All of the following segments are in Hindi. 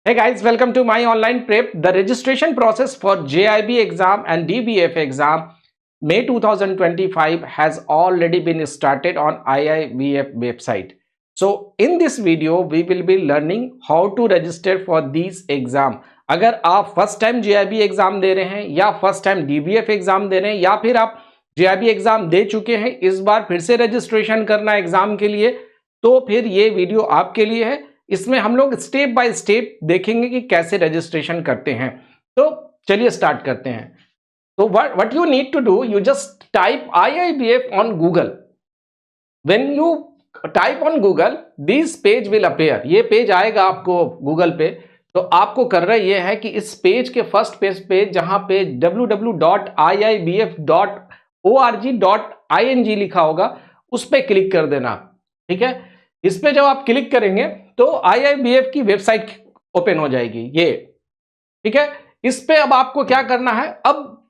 Hey guys, welcome to my online prep. The registration process for JIB exam and DBF exam May 2025 has already been started on IIBF website. So in this video, we will be learning how to register for these exam. अगर आप फर्स्ट टाइम JIB एग्जाम दे रहे हैं या फर्स्ट टाइम DBF एग्जाम दे रहे हैं या फिर आप JIB एग्जाम दे चुके हैं, इस बार फिर से रजिस्ट्रेशन करना एग्जाम के लिए, तो फिर ये वीडियो आपके लिए है। इसमें हम लोग स्टेप बाय स्टेप देखेंगे कि कैसे रजिस्ट्रेशन करते हैं। तो चलिए स्टार्ट करते हैं। तो what you need to do, you just type IIBF on Google. When you type on Google, this page will appear. ये पेज आएगा आपको गूगल पे। तो आपको करना ये है कि इस पेज के फर्स्ट पेज पे जहां पे www.iibf.org.ing लिखा होगा, उस पर क्लिक कर देना। ठीक है, इस पे जब आप क्लिक करेंगे तो IIBF की वेबसाइट ओपन हो जाएगी ये। ठीक है, इस पे अब आपको क्या करना है, अब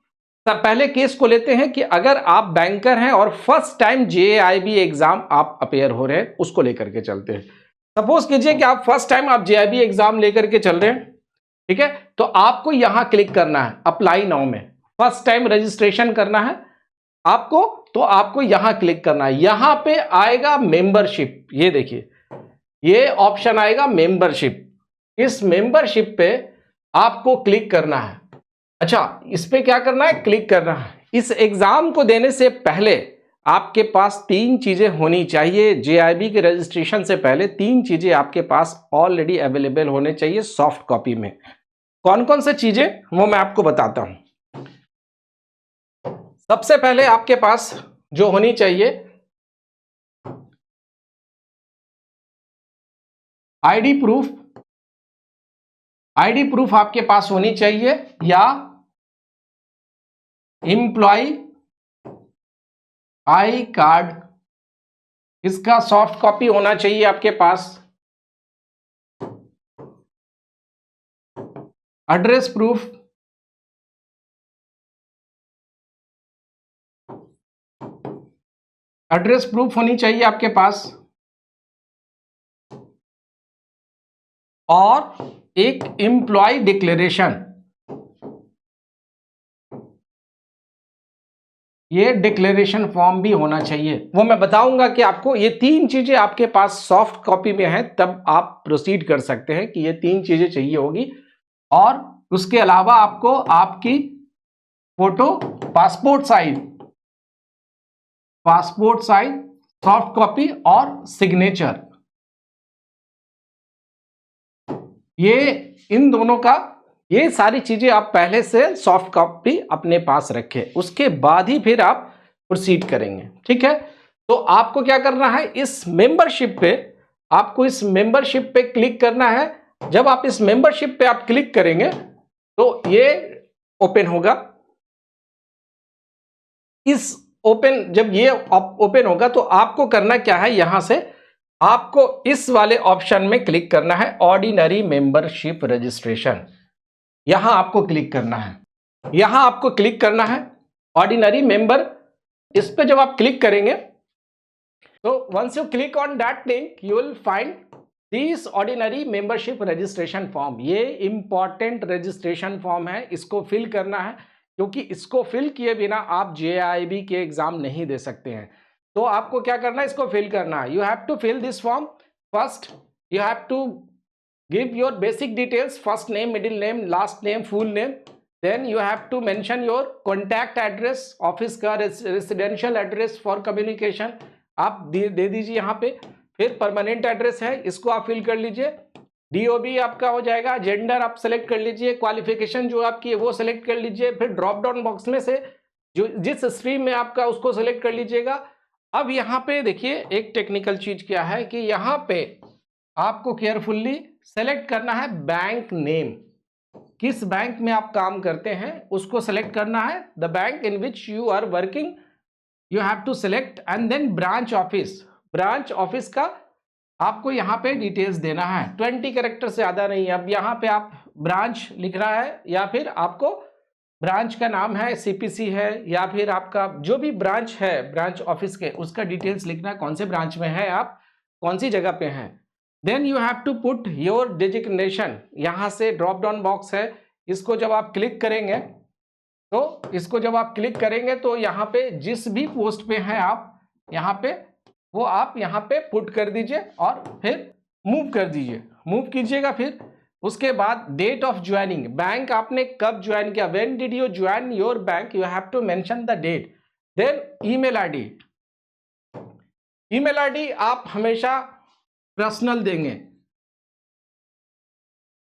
पहले केस को लेते हैं कि अगर आप बैंकर हैं और फर्स्ट टाइम JIB एग्जाम आप अपेयर हो रहे हैं, उसको लेकर के चलते हैं। सपोज कीजिए कि आप फर्स्ट टाइम आप JIB एग्जाम लेकर के चल रहे हैं। ठीक है, तो आपको यहां क्लिक करना है अप्लाई नाउ में। फर्स्ट टाइम रजिस्ट्रेशन करना है आपको, तो आपको यहां क्लिक करना है। यहां पे आएगा मेंबरशिप, ये देखिए ये ऑप्शन आएगा मेंबरशिप। इस मेंबरशिप पे आपको क्लिक करना है। अच्छा, इस पे क्या करना है, क्लिक करना है। इस एग्जाम को देने से पहले आपके पास तीन चीजें होनी चाहिए। JIB के रजिस्ट्रेशन से पहले तीन चीजें आपके पास ऑलरेडी अवेलेबल होने चाहिए सॉफ्ट कॉपी में। कौन कौन सी चीजें, वो मैं आपको बताता हूं। सबसे पहले आपके पास जो होनी चाहिए आईडी प्रूफ आपके पास होनी चाहिए, या एम्प्लॉय आई कार्ड, इसका सॉफ्ट कॉपी होना चाहिए आपके पास। एड्रेस प्रूफ होनी चाहिए आपके पास, और एक एम्प्लॉय डिक्लेरेशन, ये डिक्लेरेशन फॉर्म भी होना चाहिए। वो मैं बताऊंगा कि आपको ये तीन चीजें आपके पास सॉफ्ट कॉपी में है, तब आप प्रोसीड कर सकते हैं कि ये तीन चीजें चाहिए होगी। और उसके अलावा आपको आपकी photo, passport size soft copy और सिग्नेचर, ये इन दोनों का, ये सारी चीजें आप पहले से सॉफ्ट कॉपी अपने पास रखें, उसके बाद ही फिर आप प्रोसीड करेंगे। ठीक है, तो आपको क्या करना है, इस मेंबरशिप पे क्लिक करना है। जब आप इस मेंबरशिप पे आप क्लिक करेंगे तो ये ओपन होगा। जब ये ओपन होगा तो आपको करना क्या है, यहां से आपको इस वाले ऑप्शन में क्लिक करना है, ऑर्डिनरी मेंबरशिप रजिस्ट्रेशन। यहां आपको क्लिक करना है, ऑर्डिनरी मेंबर। इस पे जब आप क्लिक करेंगे तो once you click on that link you will find this ordinary membership registration form. ये इंपॉर्टेंट रजिस्ट्रेशन फॉर्म है, इसको फिल करना है, क्योंकि इसको फिल किए बिना आप JIB के एग्जाम नहीं दे सकते हैं। तो आपको क्या करना है, इसको फिल करना है। You have to fill this form. First you have to give your basic details, first name, middle name, last name, full name. Then you have to mention your contact address, office का residential address for communication आप दे दीजिए यहाँ पे। फिर परमानेंट एड्रेस है, इसको आप फिल कर लीजिए। DOB आपका हो जाएगा, जेंडर आप सेलेक्ट कर लीजिए, क्वालिफिकेशन जो आपकी है वो सेलेक्ट कर लीजिए। फिर ड्रॉप डाउन बॉक्स में से जो जिस स्ट्रीम में आपका उसको सेलेक्ट कर लीजिएगा। अब यहाँ पे देखिए एक टेक्निकल चीज क्या है कि यहाँ पे आपको केयरफुल्ली सेलेक्ट करना है बैंक नेम। किस बैंक में आप काम करते हैं उसको सेलेक्ट करना है। The bank in which you are working you have to select, and then branch office का आपको यहाँ पे डिटेल्स देना है। 20 कैरेक्टर से ज़्यादा नहीं है। अब यहाँ पे आप ब्रांच लिखना है, या फिर आपको ब्रांच का नाम है, CPC है, या फिर आपका जो भी ब्रांच है ब्रांच ऑफिस के, उसका डिटेल्स लिखना है, कौन से ब्रांच में है आप, कौन सी जगह पे हैं। Then you have to put your designation. यहाँ से ड्रॉप डाउन बॉक्स है, इसको जब आप क्लिक करेंगे तो यहाँ पे जिस भी पोस्ट पे हैं आप यहाँ पे, वो आप यहाँ पे पुट कर दीजिए और फिर मूव कर दीजिए, मूव कीजिएगा। फिर उसके बाद डेट ऑफ ज्वाइनिंग, बैंक आपने कब ज्वाइन किया, when did you join your bank, you have to mention the date. Then email ID, email ID आप हमेशा पर्सनल देंगे।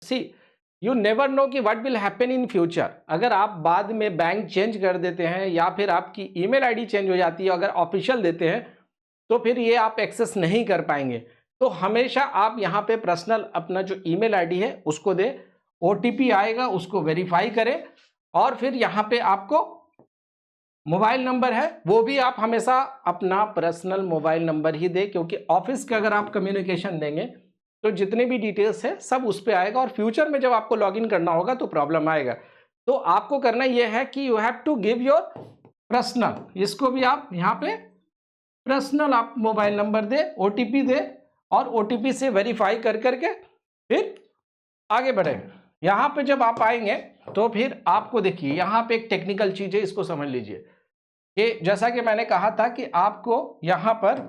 सी यू नेवर नो कि what will happen in future, अगर आप बाद में बैंक चेंज कर देते हैं या फिर आपकी ईमेल आईडी चेंज हो जाती है, अगर ऑफिशियल देते हैं तो फिर ये आप एक्सेस नहीं कर पाएंगे। तो हमेशा आप यहाँ पे पर्सनल अपना जो ईमेल आईडी है उसको दे, ओटीपी आएगा उसको वेरीफाई करें, और फिर यहाँ पे आपको मोबाइल नंबर है वो भी आप हमेशा अपना पर्सनल मोबाइल नंबर ही दे, क्योंकि ऑफिस का अगर आप कम्युनिकेशन देंगे तो जितने भी डिटेल्स है सब उस पर आएगा, और फ्यूचर में जब आपको लॉगिन करना होगा तो प्रॉब्लम आएगा। तो आपको करना यह है कि you have to give your personal, इसको भी आप यहाँ पे पर्सनल आप मोबाइल नंबर दे, ओटीपी दे, और ओटीपी से वेरीफाई कर करके फिर आगे बढ़े। यहाँ पे जब आप आएंगे तो फिर आपको देखिए यहाँ पे एक टेक्निकल चीज है, इसको समझ लीजिए कि जैसा कि मैंने कहा था कि आपको यहाँ पर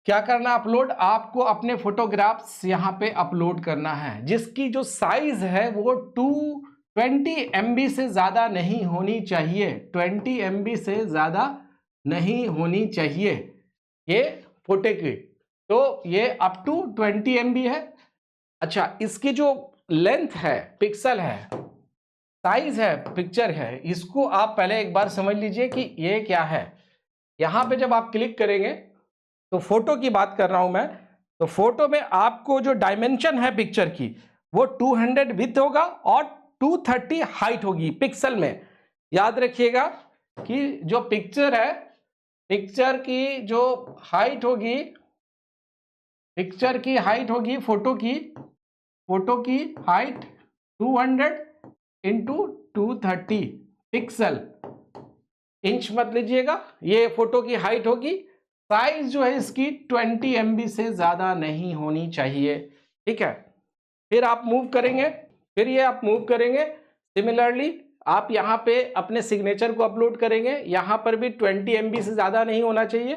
क्या करना, अपलोड, आपको अपने फोटोग्राफ्स यहाँ पे अपलोड करना है, जिसकी जो साइज है वो 220 MB से ज्यादा नहीं होनी चाहिए, 20 MB से ज्यादा नहीं होनी चाहिए ये फोटो की। तो ये अप टू 20 MB है। अच्छा, इसकी जो लेंथ है, पिक्सल है, साइज है, पिक्चर है, इसको आप पहले एक बार समझ लीजिए कि ये क्या है। यहां पे जब आप क्लिक करेंगे तो फोटो की बात कर रहा हूं मैं, तो फोटो में आपको जो डायमेंशन है पिक्चर की वो 200 विड्थ होगा और 230 हाइट होगी पिक्सल में। याद रखिएगा कि जो पिक्चर है, पिक्चर की जो हाइट होगी, पिक्चर की हाइट होगी, फोटो की हाइट 200 इंटू 230 पिक्सल, इंच मत लीजिएगा, ये फोटो की हाइट होगी। साइज जो है इसकी 20 MB से ज्यादा नहीं होनी चाहिए, ठीक है। फिर आप मूव करेंगे, फिर ये आप मूव करेंगे। सिमिलरली आप यहाँ पे अपने सिग्नेचर को अपलोड करेंगे, यहाँ पर भी 20 MB से ज्यादा नहीं होना चाहिए।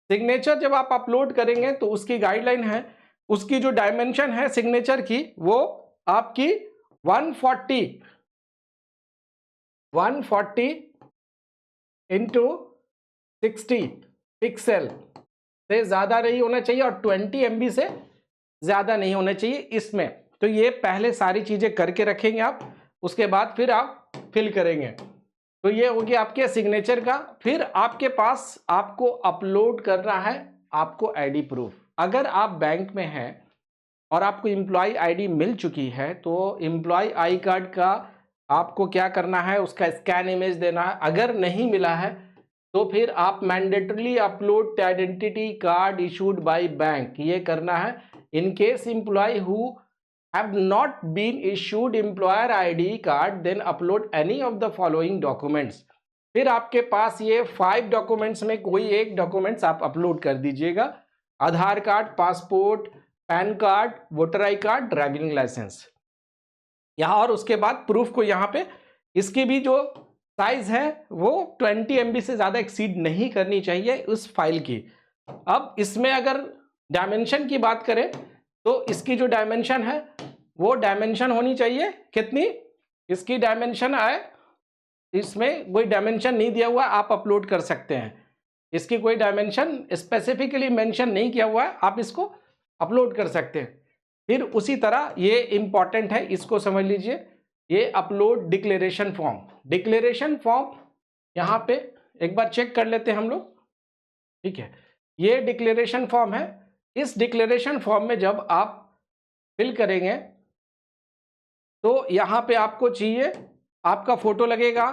सिग्नेचर जब आप अपलोड करेंगे तो उसकी गाइडलाइन है, उसकी जो डायमेंशन है सिग्नेचर की वो आपकी 140 इंटू 60 पिक्सल से ज्यादा नहीं होना चाहिए और 20 MB से ज्यादा नहीं होना चाहिए इसमें। तो ये पहले सारी चीजें करके रखेंगे आप, उसके बाद फिर आप फिल करेंगे। तो ये हो गया आपके सिग्नेचर का। फिर आपके पास आपको अपलोड करना है आपको आईडी प्रूफ। अगर आप बैंक में हैं और आपको एम्प्लॉय आईडी मिल चुकी है तो एम्प्लॉय आई कार्ड का आपको क्या करना है, उसका स्कैन इमेज देना है। अगर नहीं मिला है तो फिर आप mandatorily upload identity card issued by bank, ये करना है। In case employee who have not been issued employer ID card, then upload any of the following documents। फिर आपके पास ये 5 डॉक्यूमेंट्स में कोई एक डॉक्यूमेंट्स आप अपलोड कर दीजिएगा, Aadhaar card, passport, PAN card, voter I card, driving licence यहाँ। और उसके बाद प्रूफ को यहाँ पे इसकी भी जो साइज है वो 20 MB से ज्यादा एक्सीड नहीं करनी चाहिए उस फाइल की। अब इसमें अगर डायमेंशन की बात करें तो इसकी जो डायमेंशन है वो डायमेंशन होनी चाहिए कितनी, इसकी डायमेंशन आए, इसमें कोई डायमेंशन नहीं दिया हुआ, आप अपलोड कर सकते हैं। इसकी कोई डायमेंशन स्पेसिफिकली मेंशन नहीं किया हुआ है, आप इसको अपलोड कर सकते हैं। फिर उसी तरह ये इंपॉर्टेंट है, इसको समझ लीजिए, ये upload declaration form. Declaration form यहाँ पे एक बार चेक कर लेते हैं हम लोग, ठीक है। ये डिक्लेरेशन फॉर्म है। इस डिक्लेरेशन फॉर्म में जब आप फिल करेंगे तो यहाँ पे आपको चाहिए, आपका फोटो लगेगा,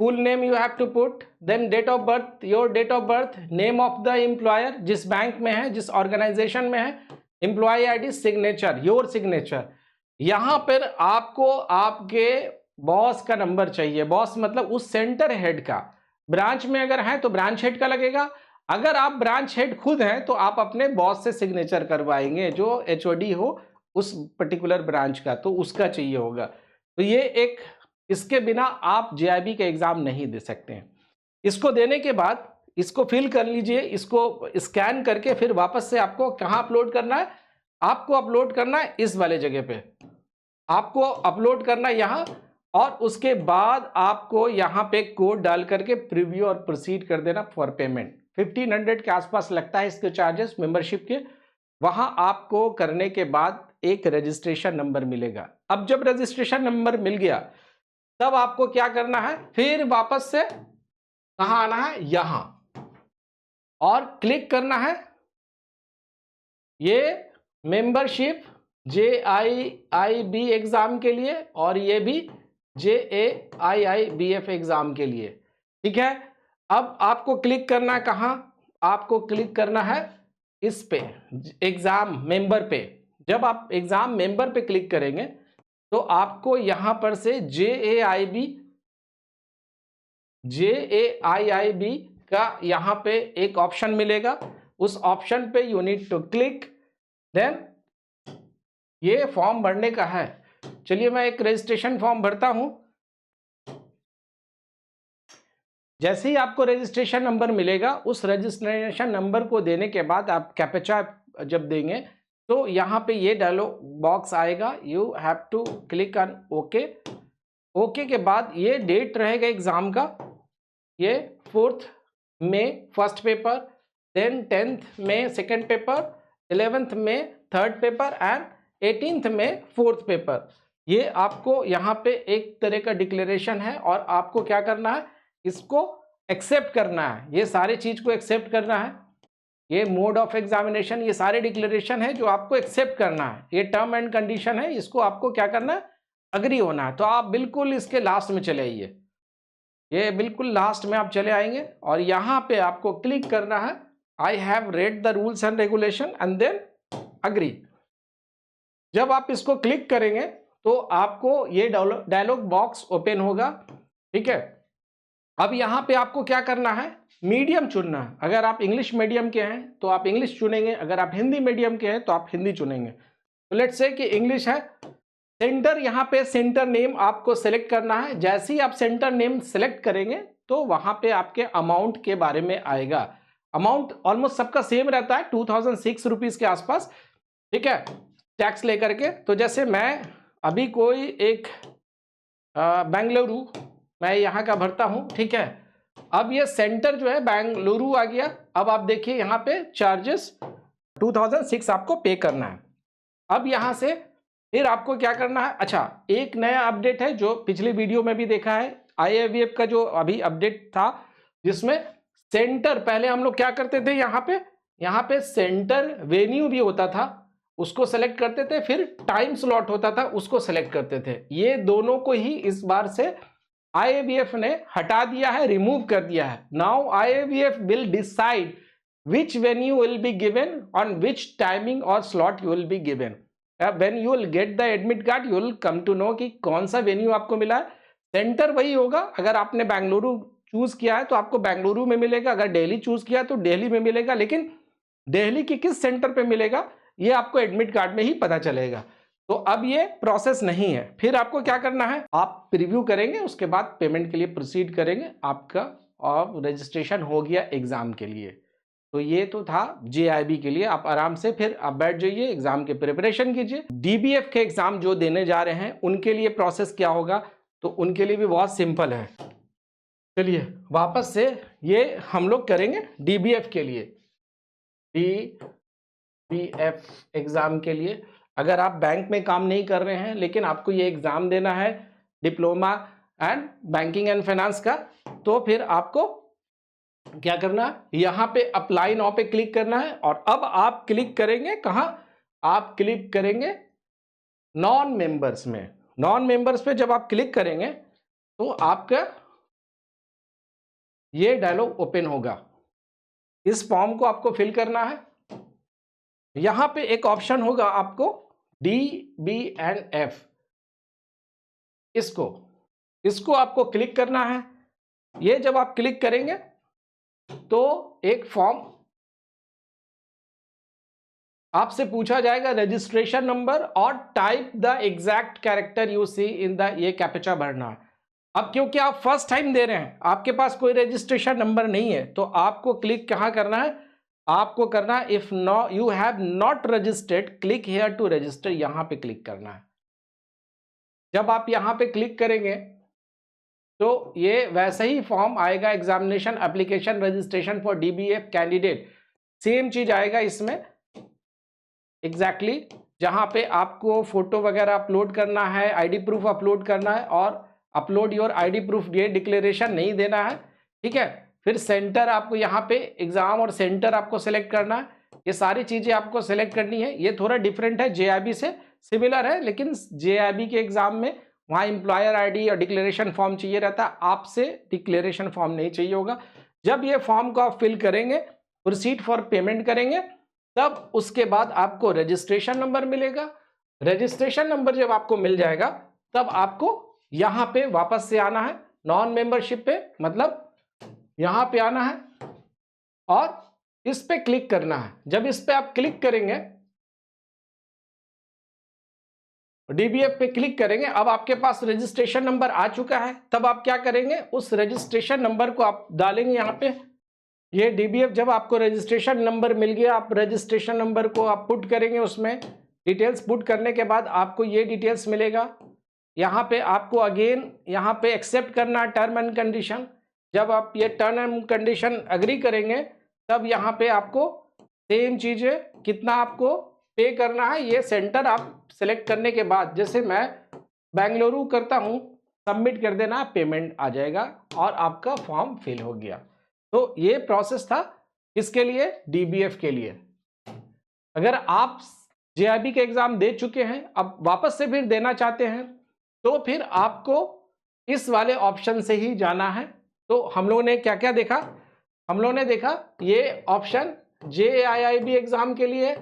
full name you have to put, then date of birth, your date of birth, name of the employer, जिस बैंक में है, जिस ऑर्गेनाइजेशन में है, employee ID, signature, your signature. यहाँ पर आपको आपके बॉस का नंबर चाहिए। बॉस मतलब उस सेंटर हेड का, ब्रांच में अगर है तो ब्रांच हेड का लगेगा, अगर आप ब्रांच हेड खुद हैं तो आप अपने बॉस से सिग्नेचर करवाएंगे, जो एचओडी हो उस पर्टिकुलर ब्रांच का, तो उसका चाहिए होगा। तो ये एक, इसके बिना आप जेआईबी का एग्जाम नहीं दे सकते हैं। इसको देने के बाद इसको फिल कर लीजिए, इसको स्कैन करके फिर वापस से आपको कहाँ अपलोड करना है, आपको अपलोड करना है इस वाले जगह पे, आपको अपलोड करना है यहाँ, और उसके बाद आपको यहाँ पे कोड डाल करके प्रीव्यू और प्रोसीड कर देना फॉर पेमेंट। 1500 के आसपास लगता है इसके चार्जेस मेंबरशिप के। वहां आपको करने के बाद एक रजिस्ट्रेशन नंबर मिलेगा। अब जब रजिस्ट्रेशन नंबर मिल गया तब आपको क्या करना है, फिर वापस से कहां आना है, यहां, और क्लिक करना है ये मेंबरशिप JIIB एग्जाम के लिए, और ये भी JAIIBF एग्जाम के लिए। ठीक है, अब आपको क्लिक करना है कहां, आपको क्लिक करना है इस पे, एग्जाम मेंबर पे। जब आप एग्जाम मेंबर पे क्लिक करेंगे तो आपको यहां पर से JAIIB का यहां पे एक ऑप्शन मिलेगा, उस ऑप्शन पे you need to click, then ये फॉर्म भरने का है। चलिए मैं एक रजिस्ट्रेशन फॉर्म भरता हूं। जैसे ही आपको रजिस्ट्रेशन नंबर मिलेगा, उस रजिस्ट्रेशन नंबर को देने के बाद आप कैप्चा जब देंगे तो यहाँ पे ये डायलॉग बॉक्स आएगा, you have to click on okay. Okay के बाद ये डेट रहेगा एग्जाम का, ये 4 मई फर्स्ट पेपर, देन 10 मई सेकेंड पेपर, 11 मई थर्ड पेपर एंड 18 मई फोर्थ पेपर। ये आपको यहाँ पे एक तरह का डिक्लेरेशन है, और आपको क्या करना है, इसको एक्सेप्ट करना है, ये सारे चीज को एक्सेप्ट करना है। ये मोड ऑफ एग्जामिनेशन, ये सारे डिक्लेरेशन है जो आपको एक्सेप्ट करना है। ये टर्म एंड कंडीशन है, इसको आपको क्या करना है, अग्री होना है। तो आप बिल्कुल इसके लास्ट में चले आइए, ये बिल्कुल लास्ट में आप चले आएंगे, और यहाँ पे आपको क्लिक करना है I have read the rules and regulation and then agree. जब आप इसको क्लिक करेंगे तो आपको ये डायलॉग बॉक्स ओपन होगा। ठीक है, अब यहाँ पे आपको क्या करना है, मीडियम चुनना है। अगर आप इंग्लिश मीडियम के हैं तो आप इंग्लिश चुनेंगे, अगर आप हिंदी मीडियम के हैं तो आप हिंदी चुनेंगे। तो लेट्स से कि इंग्लिश है। सेंटर, यहाँ पे सेंटर नेम आपको सेलेक्ट करना है। जैसे ही आप सेंटर नेम सेलेक्ट करेंगे तो वहां पे आपके अमाउंट के बारे में आएगा। अमाउंट ऑलमोस्ट सबका सेम रहता है, 2006 रुपीज के आसपास। ठीक है, टैक्स लेकर के। तो जैसे मैं अभी कोई एक बेंगलुरु, मैं यहाँ का भरता हूँ। ठीक है, अब ये सेंटर जो है बेंगलुरु आ गया। अब आप देखिए यहाँ पे चार्जेस 2006 आपको पे करना है। अब यहाँ से फिर आपको क्या करना है, अच्छा एक नया अपडेट है जो पिछली वीडियो में भी देखा है, IIBF का जो अभी अपडेट था, जिसमें सेंटर, पहले हम लोग क्या करते थे, यहाँ पे सेंटर वेन्यू भी होता था, उसको सेलेक्ट करते थे, फिर टाइम स्लॉट होता था, उसको सेलेक्ट करते थे। ये दोनों को ही इस बार से IIBF ने हटा दिया है, रिमूव कर दिया है। Now IIBF will decide which venue will be given on which timing or slot you will be given. When you will get the admit card, you will come to know कि कौन सा वेन्यू आपको मिला है। सेंटर वही होगा, अगर आपने बेंगलुरु चूज किया है तो आपको बेंगलुरु में मिलेगा, अगर दिल्ली चूज किया तो दिल्ली में मिलेगा, लेकिन दिल्ली की किस सेंटर पे मिलेगा ये आपको एडमिट कार्ड में ही पता चलेगा। तो अब ये प्रोसेस नहीं है। फिर आपको क्या करना है, आप प्रीव्यू करेंगे, उसके बाद पेमेंट के लिए प्रोसीड करेंगे, आपका और रजिस्ट्रेशन हो गया एग्जाम के लिए। तो ये तो था JIB के लिए। आप आराम से फिर आप बैठ जाइए, एग्जाम के प्रिपरेशन कीजिए। DBF के एग्जाम जो देने जा रहे हैं उनके लिए प्रोसेस क्या होगा, तो उनके लिए भी बहुत सिंपल है। चलिए वापस से ये हम लोग करेंगे DBF के लिए। DBF एग्जाम के लिए अगर आप बैंक में काम नहीं कर रहे हैं लेकिन आपको ये एग्जाम देना है, diploma and banking and finance का, तो फिर आपको क्या करना है, यहां पे अप्लाई नाउ पे क्लिक करना है। और अब आप क्लिक करेंगे कहां, आप क्लिक करेंगे नॉन मेंबर्स में। नॉन मेंबर्स पे जब आप क्लिक करेंगे तो आपका ये डायलॉग ओपन होगा। इस फॉर्म को आपको फिल करना है। यहां पे एक ऑप्शन होगा आपको DBNF, इसको आपको क्लिक करना है। ये जब आप क्लिक करेंगे तो एक फॉर्म आपसे पूछा जाएगा, रजिस्ट्रेशन नंबर और type the exact character you see in the, ये कैप्चा भरना है। अब क्योंकि आप फर्स्ट टाइम दे रहे हैं, आपके पास कोई रजिस्ट्रेशन नंबर नहीं है, तो आपको क्लिक कहाँ करना है, आपको करना है if no you have not registered click here to register, यहां पे क्लिक करना है। जब आप यहां पे क्लिक करेंगे तो ये वैसे ही फॉर्म आएगा, examination application registration for DBF candidate, same चीज आएगा इसमें एग्जैक्टली जहां पे आपको फोटो वगैरह अपलोड करना है, आईडी प्रूफ अपलोड करना है और अपलोड योर आईडी प्रूफ, ये डिक्लेरेशन नहीं देना है, ठीक है। फिर सेंटर आपको यहाँ पे एग्जाम और सेंटर आपको सेलेक्ट करना है, ये सारी चीजें आपको सेलेक्ट करनी है। ये थोड़ा डिफरेंट है, जेआईबी से सिमिलर है, लेकिन जेआईबी के एग्जाम में वहाँ एम्प्लॉयर आईडी और डिक्लेरेशन फॉर्म चाहिए रहता है, आपसे डिक्लेरेशन फॉर्म नहीं चाहिए होगा। जब ये फॉर्म को आप फिल करेंगे, प्रोसीड फॉर पेमेंट करेंगे, तब उसके बाद आपको रजिस्ट्रेशन नंबर मिलेगा। रजिस्ट्रेशन नंबर जब आपको मिल जाएगा तब आपको यहाँ पे वापस से आना है, नॉन मेंबरशिप पे, मतलब यहाँ पे आना है और इस पे क्लिक करना है। जब इस पे आप क्लिक करेंगे, डीबीएफ पे क्लिक करेंगे, अब आपके पास रजिस्ट्रेशन नंबर आ चुका है। तब आप क्या करेंगे, उस रजिस्ट्रेशन नंबर को आप डालेंगे यहाँ पे। ये डीबीएफ जब आपको रजिस्ट्रेशन नंबर मिल गया, आप रजिस्ट्रेशन नंबर को आप पुट करेंगे, उसमें डिटेल्स पुट करने के बाद आपको ये डिटेल्स मिलेगा। यहाँ पे आपको अगेन यहाँ पे एक्सेप्ट करना टर्म एंड कंडीशन। जब आप ये टर्म एंड कंडीशन एग्री करेंगे तब यहाँ पे आपको सेम चीज़ें कितना आपको पे करना है, ये सेंटर आप सेलेक्ट करने के बाद, जैसे मैं बेंगलुरु करता हूँ, सबमिट कर देना, पेमेंट आ जाएगा और आपका फॉर्म फिल हो गया। तो ये प्रोसेस था किसके लिए, डीबीएफ के लिए। अगर आप जेआईबी के एग्जाम दे चुके हैं, अब वापस से फिर देना चाहते हैं, तो फिर आपको इस वाले ऑप्शन से ही जाना है। तो हम लोगों ने क्या क्या देखा, हम लोगों ने देखा ये ऑप्शन जेआईआईबी एग्जाम के लिए,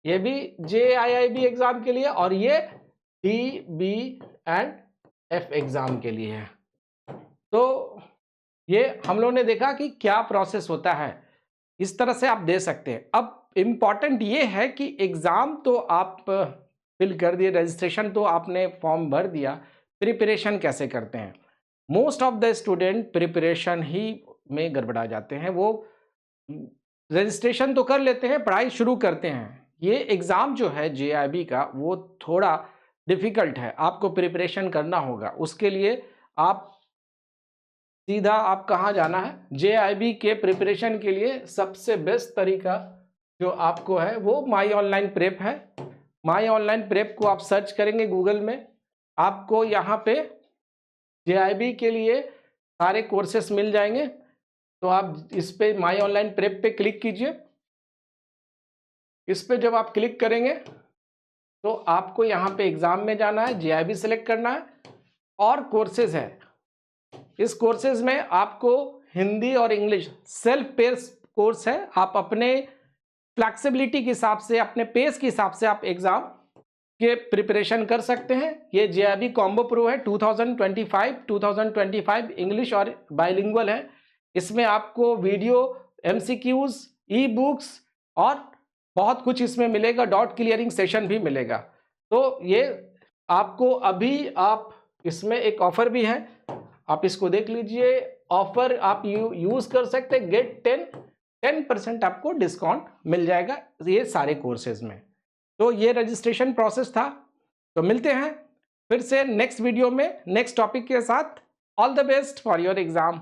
ये भी जेआईआईबी एग्जाम के लिए, और ये डीबीएफ एग्जाम के लिए है। तो ये हम लोगों ने देखा कि क्या प्रोसेस होता है, इस तरह से आप दे सकते हैं। अब इम्पॉर्टेंट ये है कि एग्जाम तो आप फिल कर दिए, रजिस्ट्रेशन तो आपने फॉर्म भर दिया, प्रिपरेशन कैसे करते हैं। Most of the student preparation ही में गड़बड़ा जाते हैं। वो रजिस्ट्रेशन तो कर लेते हैं, पढ़ाई शुरू करते हैं। ये एग्ज़ाम जो है जेआईबी का वो थोड़ा डिफ़िकल्ट है, आपको प्रिपरेशन करना होगा। उसके लिए आप सीधा आप कहाँ जाना है, जेआईबी के प्रिपरेशन के लिए सबसे बेस्ट तरीका जो आपको है वो माई ऑनलाइन प्रेप है। माई ऑनलाइन प्रेप को आप सर्च करेंगे गूगल में, आपको यहाँ पे जेआईबी के लिए सारे कोर्सेस मिल जाएंगे। तो आप इस पे माई ऑनलाइन प्रेप पे क्लिक कीजिए। इस पे जब आप क्लिक करेंगे तो आपको यहाँ पे एग्ज़ाम में जाना है, जेआईबी सेलेक्ट करना है और कोर्सेज है। इस कोर्सेज में आपको हिंदी और इंग्लिश सेल्फ पेस कोर्स है। आप अपने फ्लैक्सिबिलिटी के हिसाब से, अपने पेस के हिसाब से आप एग्ज़ाम के प्रिपरेशन कर सकते हैं। ये जेआईबी कॉम्बो प्रो है 2025 इंग्लिश और बाइलिंगुअल है। इसमें आपको वीडियो, एमसीक्यूज, ई बुक्स और बहुत कुछ इसमें मिलेगा, डाउट क्लियरिंग सेशन भी मिलेगा। तो ये आपको अभी आप इसमें एक ऑफर भी है, आप इसको देख लीजिए। ऑफर आप यूज़ कर सकते हैं, गेट 10% आपको डिस्काउंट मिल जाएगा ये सारे कोर्सेज में। तो ये रजिस्ट्रेशन प्रोसेस था। तो मिलते हैं फिर से नेक्स्ट वीडियो में नेक्स्ट टॉपिक के साथ। All the best for your exam.